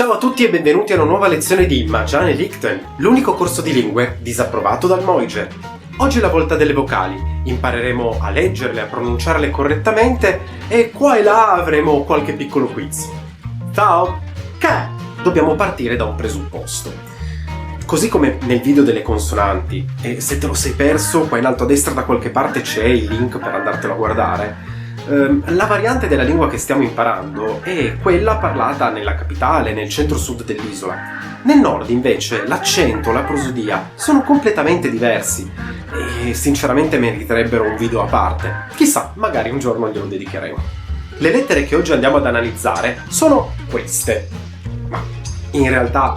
Ciao a tutti e benvenuti a una nuova lezione di Magiane Lichten, l'unico corso di lingue disapprovato dal Moiger. Oggi è la volta delle vocali, impareremo a leggerle, a pronunciarle correttamente e qua e là avremo qualche piccolo quiz. Ciao! Che? Dobbiamo partire da un presupposto. Così come nel video delle consonanti, e se te lo sei perso, qua in alto a destra da qualche parte c'è il link per andartelo a guardare, la variante della lingua che stiamo imparando è quella parlata nella capitale, nel centro-sud dell'isola. Nel nord, invece, l'accento, la prosodia sono completamente diversi e sinceramente meriterebbero un video a parte. Chissà, magari un giorno glielo dedicheremo. Le lettere che oggi andiamo ad analizzare sono queste, ma in realtà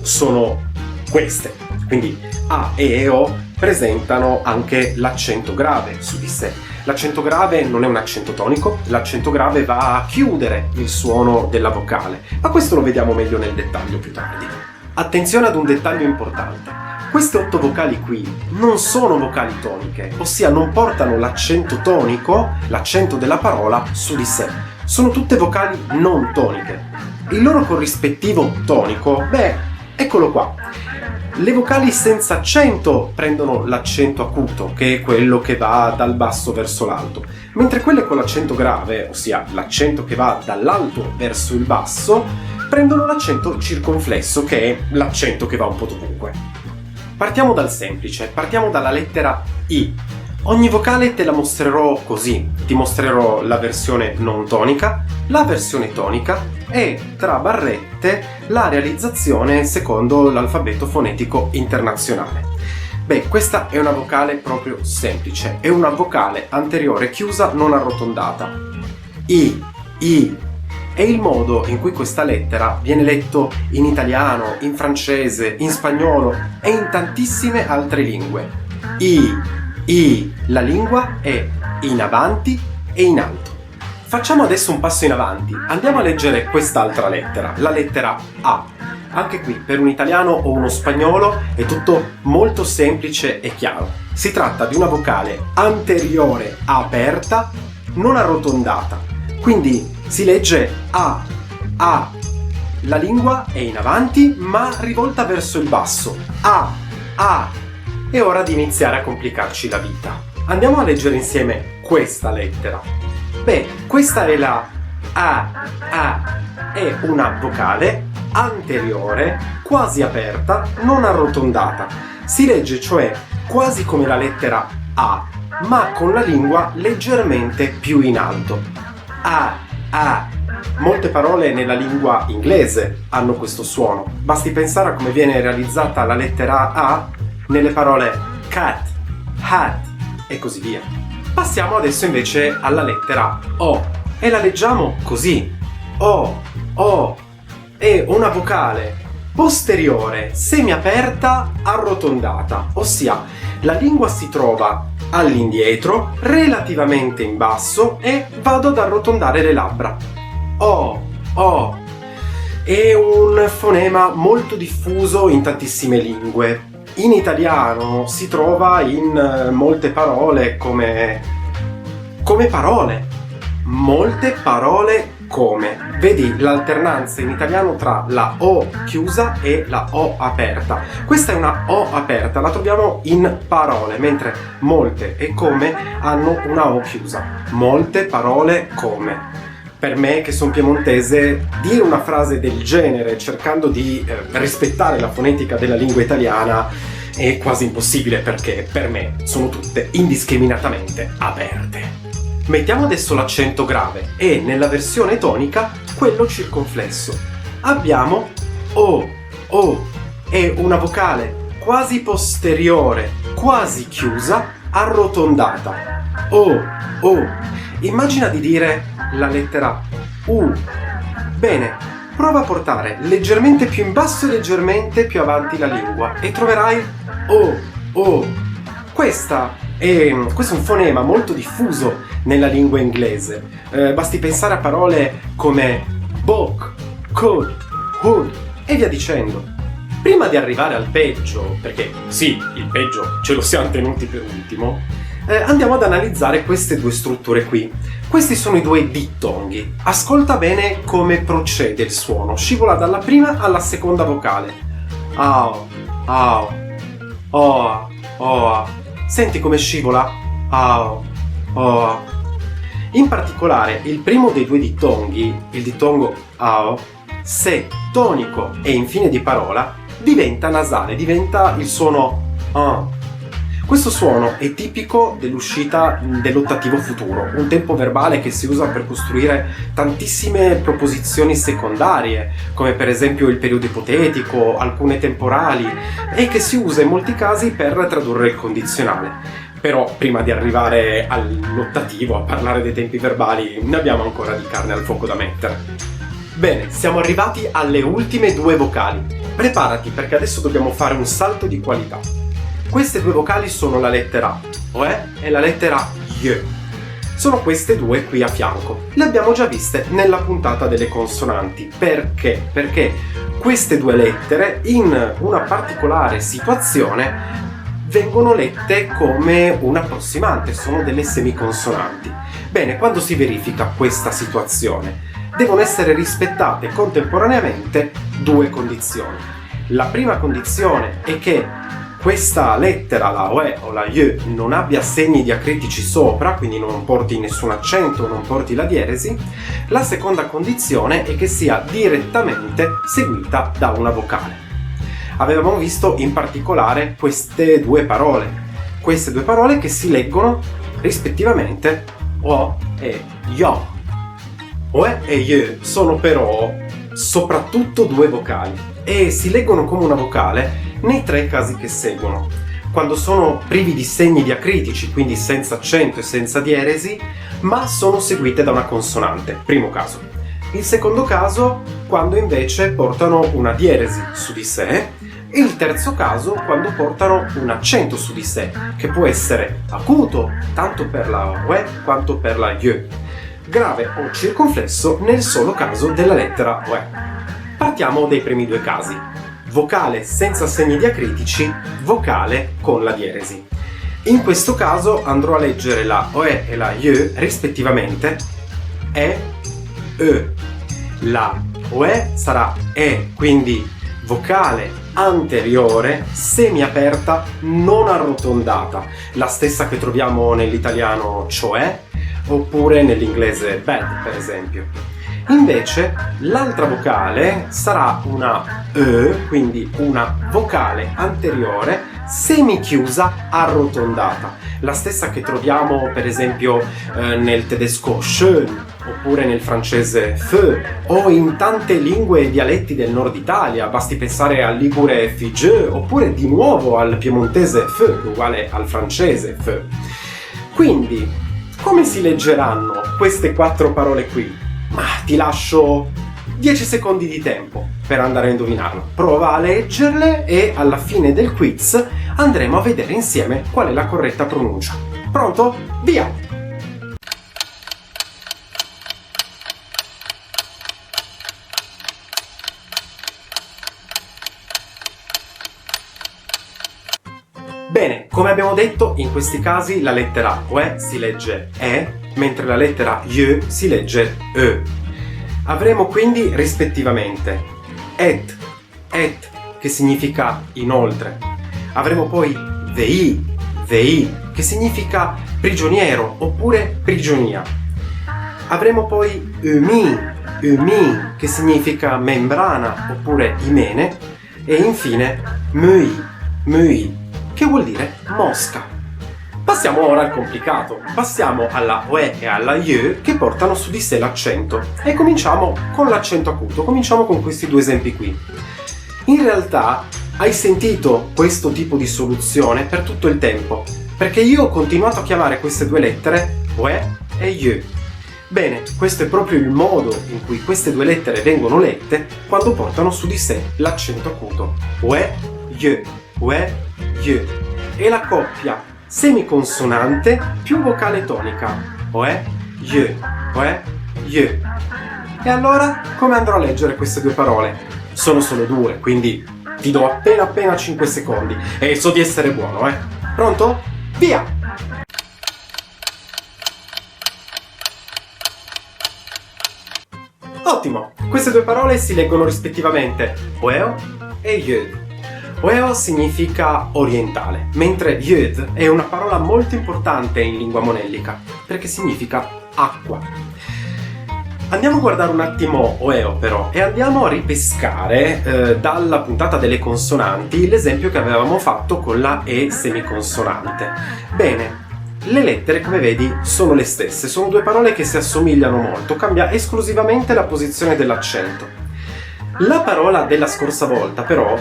sono queste. Quindi A, E O presentano anche l'accento grave su di sé. L'accento grave non è un accento tonico, l'accento grave va a chiudere il suono della vocale, ma questo lo vediamo meglio nel dettaglio più tardi. Attenzione ad un dettaglio importante. Queste 8 vocali qui non sono vocali toniche, ossia non portano l'accento tonico, l'accento della parola, su di sé. Sono tutte vocali non toniche. Il loro corrispettivo tonico, eccolo qua. Le vocali senza accento prendono l'accento acuto, che è quello che va dal basso verso l'alto, mentre quelle con l'accento grave, ossia l'accento che va dall'alto verso il basso, prendono l'accento circonflesso, che è l'accento che va un po' dovunque. Partiamo dal semplice, partiamo dalla lettera I. Ogni vocale te la mostrerò così, ti mostrerò la versione non tonica, la versione tonica e, tra barrette, la realizzazione secondo l'alfabeto fonetico internazionale. Questa è una vocale proprio semplice, è una vocale anteriore chiusa non arrotondata. I. È il modo in cui questa lettera viene letto in italiano, in francese, in spagnolo e in tantissime altre lingue. La lingua è in avanti e in alto. Facciamo adesso un passo in avanti, andiamo a leggere quest'altra lettera, la lettera A. Anche qui, per un italiano o uno spagnolo, è tutto molto semplice e chiaro. Si tratta di una vocale anteriore aperta, non arrotondata. Quindi si legge A. La lingua è in avanti, ma rivolta verso il basso. A. È ora di iniziare a complicarci la vita. Andiamo a leggere insieme questa lettera. Questa è la A. È una vocale anteriore, quasi aperta, non arrotondata. Si legge cioè quasi come la lettera A, ma con la lingua leggermente più in alto. A. Molte parole nella lingua inglese hanno questo suono. Basti pensare a come viene realizzata la lettera A nelle parole cat, hat e così via. Passiamo adesso invece alla lettera O e la leggiamo così. O. È una vocale posteriore semiaperta arrotondata, ossia la lingua si trova all'indietro, relativamente in basso e vado ad arrotondare le labbra. O. È un fonema molto diffuso in tantissime lingue. In italiano si trova in molte parole come parole. Molte parole come. Vedi l'alternanza in italiano tra la O chiusa e la O aperta. Questa è una O aperta, la troviamo in parole, mentre molte e come hanno una O chiusa. Molte parole come. Per me, che sono piemontese, dire una frase del genere cercando di rispettare la fonetica della lingua italiana è quasi impossibile, perché per me sono tutte indiscriminatamente aperte. Mettiamo adesso l'accento grave e nella versione tonica quello circonflesso. Abbiamo O. È una vocale quasi posteriore, quasi chiusa, arrotondata. O. Immagina di dire la lettera U. Bene, prova a portare leggermente più in basso e leggermente più avanti la lingua e troverai O. Questo è un fonema molto diffuso nella lingua inglese. Basti pensare a parole come book, could, would e via dicendo. Prima di arrivare al peggio, perché sì, il peggio ce lo siamo tenuti per ultimo, andiamo ad analizzare queste due strutture qui. Questi sono i due dittonghi. Ascolta bene come procede il suono. Scivola dalla prima alla seconda vocale. Ao, ao, oa, oa. Senti come scivola? Ao, oa. In particolare, il primo dei due dittonghi, il dittongo ao, se tonico e in fine di parola, diventa nasale, diventa il suono a. Questo suono è tipico dell'uscita dell'ottativo futuro, un tempo verbale che si usa per costruire tantissime proposizioni secondarie, come per esempio il periodo ipotetico, alcune temporali, e che si usa in molti casi per tradurre il condizionale. Però prima di arrivare all'ottativo, a parlare dei tempi verbali, ne abbiamo ancora di carne al fuoco da mettere. Bene, siamo arrivati alle ultime due vocali. Preparati perché adesso dobbiamo fare un salto di qualità. Queste due vocali sono la lettera OE e la lettera Y. Sono queste due qui a fianco. Le abbiamo già viste nella puntata delle consonanti. Perché? Perché queste due lettere in una particolare situazione vengono lette come un approssimante, sono delle semiconsonanti. Bene, quando si verifica questa situazione, devono essere rispettate contemporaneamente due condizioni. La prima condizione è che questa lettera, la OE o la Y, non abbia segni diacritici sopra, quindi non porti nessun accento, non porti la dieresi. La seconda condizione è che sia direttamente seguita da una vocale. Avevamo visto in particolare queste due parole che si leggono rispettivamente O e Yo. OE e Y sono però soprattutto due vocali e si leggono come una vocale nei tre casi che seguono. Quando sono privi di segni diacritici, quindi senza accento e senza dieresi, ma sono seguite da una consonante, primo caso. Il secondo caso, quando invece portano una dieresi su di sé. Il terzo caso, quando portano un accento su di sé, che può essere acuto tanto per la OE quanto per la Y, grave o circonflesso nel solo caso della lettera OE. Partiamo dai primi due casi. Vocale senza segni diacritici, vocale con la dieresi. In questo caso andrò a leggere la OE e la Y rispettivamente E, La OE sarà E, quindi vocale anteriore, semiaperta, non arrotondata, la stessa che troviamo nell'italiano cioè, oppure nell'inglese bed, per esempio. Invece, l'altra vocale sarà una E, quindi una vocale anteriore, semichiusa, arrotondata, la stessa che troviamo, per esempio, nel tedesco schön, oppure nel francese feu, o in tante lingue e dialetti del nord Italia, basti pensare al ligure figeux, oppure di nuovo al piemontese feu, uguale al francese feu. Quindi, come si leggeranno queste quattro parole qui? Ma ti lascio 10 secondi di tempo per andare a indovinarlo. Prova a leggerle e alla fine del quiz andremo a vedere insieme qual è la corretta pronuncia. Pronto? Via! Bene, come abbiamo detto, in questi casi la lettera OE si legge E, mentre la lettera Y si legge E. Avremo quindi rispettivamente et, che significa inoltre. Avremo poi vei, che significa prigioniero oppure prigionia. Avremo poi umi, che significa membrana oppure imene. E infine mui, che vuol dire mosca. Passiamo ora al complicato. Passiamo alla OE e alla Y che portano su di sé l'accento. E cominciamo con l'accento acuto. Cominciamo con questi due esempi qui. In realtà hai sentito questo tipo di soluzione per tutto il tempo, perché io ho continuato a chiamare queste due lettere OE e Y. Bene, questo è proprio il modo in cui queste due lettere vengono lette quando portano su di sé l'accento acuto. OE, Y, OE, Y. E la coppia semiconsonante più vocale tonica. OE, Y, OE, Y. E allora, come andrò a leggere queste due parole? Sono solo due, quindi ti do appena 5 secondi. E so di essere buono, Pronto? Via! Queste due parole si leggono rispettivamente Oeo e Yöd. Oeo significa orientale, mentre Yöd è una parola molto importante in lingua monellica, perché significa acqua. Andiamo a guardare un attimo Oeo però e andiamo a ripescare dalla puntata delle consonanti l'esempio che avevamo fatto con la E semiconsonante. Bene, le lettere, come vedi, sono le stesse, sono due parole che si assomigliano molto, cambia esclusivamente la posizione dell'accento. La parola della scorsa volta però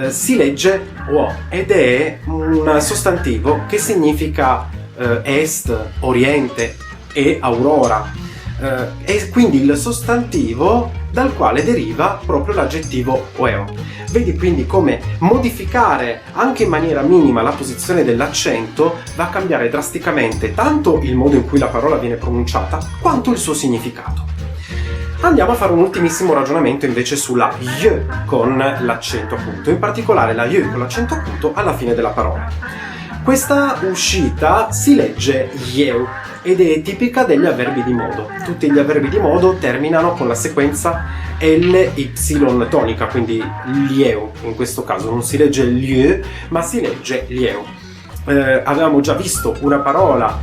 si legge Wo ed è un sostantivo che significa est, oriente e aurora. E quindi il sostantivo dal quale deriva proprio l'aggettivo Oeo. Vedi quindi come modificare anche in maniera minima la posizione dell'accento va a cambiare drasticamente tanto il modo in cui la parola viene pronunciata quanto il suo significato. Andiamo a fare un ultimissimo ragionamento invece sulla Y con l'accento acuto, in particolare la Y con l'accento acuto alla fine della parola. Questa uscita si legge Yeu ed è tipica degli avverbi di modo. Tutti gli avverbi di modo terminano con la sequenza LY tonica, quindi lieu. In questo caso non si legge lieu, ma si legge lieu. Avevamo già visto una parola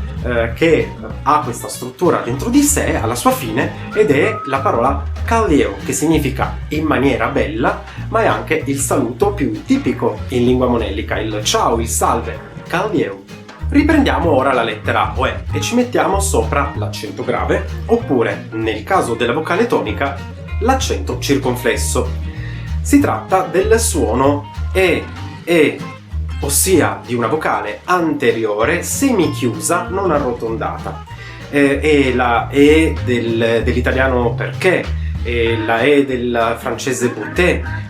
che ha questa struttura dentro di sé alla sua fine ed è la parola kalieu, che significa in maniera bella, ma è anche il saluto più tipico in lingua monellica, il ciao, il salve, kalieu. Riprendiamo ora la lettera Oe e ci mettiamo sopra l'accento grave, oppure, nel caso della vocale tonica, l'accento circonflesso. Si tratta del suono E, ossia di una vocale anteriore semichiusa non arrotondata. E la E dell'italiano perché, e la E del francese bouté,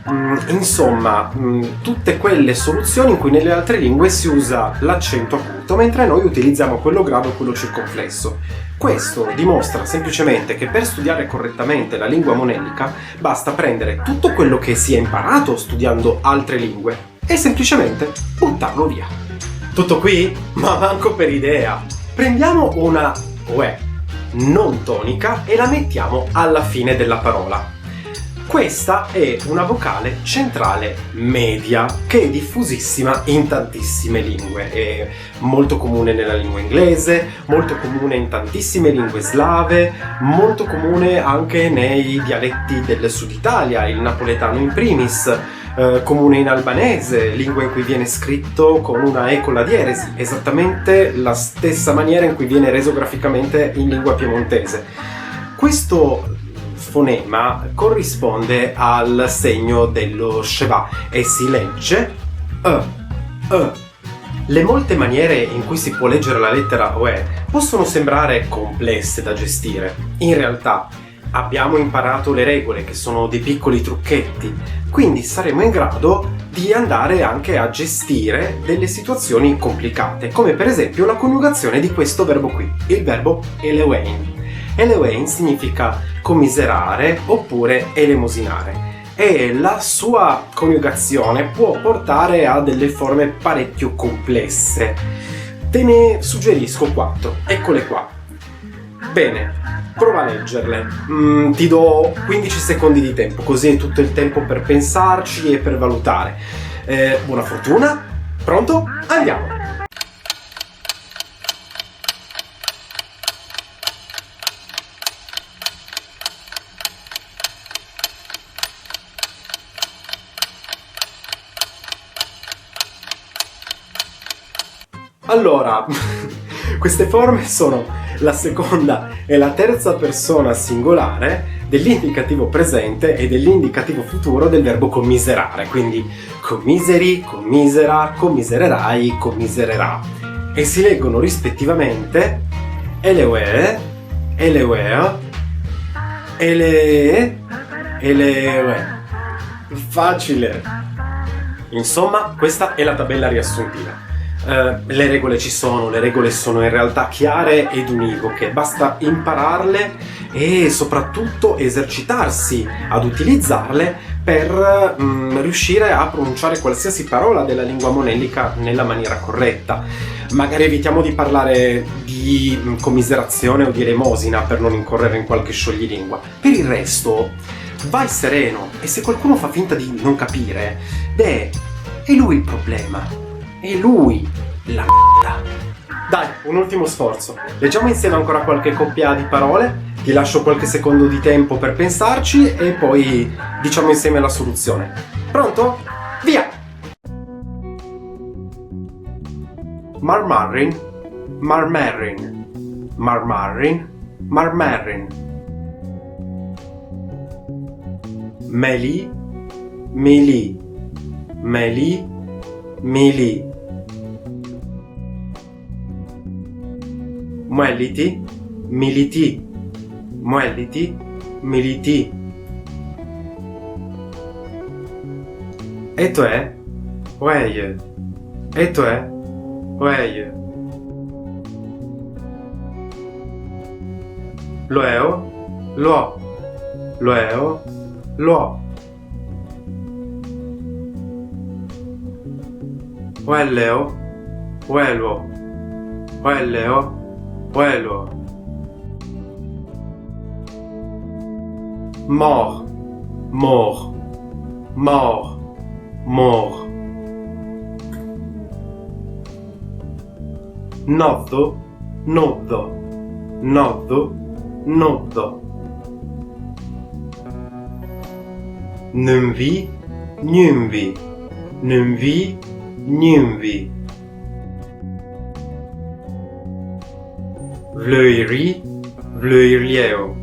insomma tutte quelle soluzioni in cui nelle altre lingue si usa l'accento acuto mentre noi utilizziamo quello grave o quello circonflesso. Questo dimostra semplicemente che per studiare correttamente la lingua monellica basta prendere tutto quello che si è imparato studiando altre lingue e semplicemente buttarlo via. Tutto qui? Ma manco per idea! Prendiamo una Oe non tonica e la mettiamo alla fine della parola. Questa è una vocale centrale media che è diffusissima in tantissime lingue, è molto comune nella lingua inglese, molto comune in tantissime lingue slave, molto comune anche nei dialetti del sud Italia, il napoletano in primis, comune in albanese, lingua in cui viene scritto con una E con la dieresi, esattamente la stessa maniera in cui viene reso graficamente in lingua piemontese. Questo fonema corrisponde al segno dello Sheva e si legge Le molte maniere in cui si può leggere la lettera Oe possono sembrare complesse da gestire. In realtà abbiamo imparato le regole, che sono dei piccoli trucchetti, quindi saremo in grado di andare anche a gestire delle situazioni complicate, come per esempio la coniugazione di questo verbo qui, il verbo elewein. Elewein significa commiserare oppure elemosinare e la sua coniugazione può portare a delle forme parecchio complesse. Te ne suggerisco 4, eccole qua. Bene, prova a leggerle. Ti do 15 secondi di tempo, così hai tutto il tempo per pensarci e per valutare. Buona fortuna. Pronto? Andiamo! Allora, queste forme sono la seconda e la terza persona singolare dell'indicativo presente e dell'indicativo futuro del verbo commiserare, quindi commiseri, commisera, commisererai, commisererà, e si leggono rispettivamente eleue, eleueo, ele, eleue. Facile! Insomma, questa è la tabella riassuntiva. Le regole ci sono, le regole sono in realtà chiare ed univoche, basta impararle e soprattutto esercitarsi ad utilizzarle per riuscire a pronunciare qualsiasi parola della lingua monellica nella maniera corretta. Magari evitiamo di parlare di commiserazione o di elemosina per non incorrere in qualche scioglilingua. Per il resto vai sereno, e se qualcuno fa finta di non capire, beh, è lui il problema, è lui la merda. Dai, un ultimo sforzo. Leggiamo insieme ancora qualche coppia di parole, ti lascio qualche secondo di tempo per pensarci e poi diciamo insieme la soluzione. Pronto? Via! Marmarin, marmarin, marmarin, marmarin. Meli, meli, meli, meli. Muelliti, militi, muelliti, militi. E to è? Weie. E to è? Weie. Loeo, lo. Loeo, lo. Welleo, wello. Welleo, wello. Mort, mort, mort, mort. Nodo, nodo, nodo, nodo. Numvi, numvi, numvi, numvi. Vleuillerie, vleuilleo,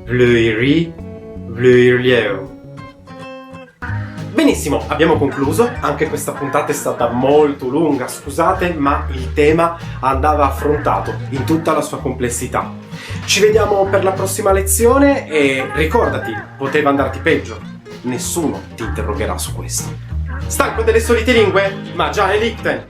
vleuillerie, vleuilleo. Benissimo, abbiamo concluso. Anche questa puntata è stata molto lunga, scusate, ma il tema andava affrontato in tutta la sua complessità. Ci vediamo per la prossima lezione e ricordati, poteva andarti peggio. Nessuno ti interrogherà su questo. Stanco delle solite lingue? Ma già ne lichten!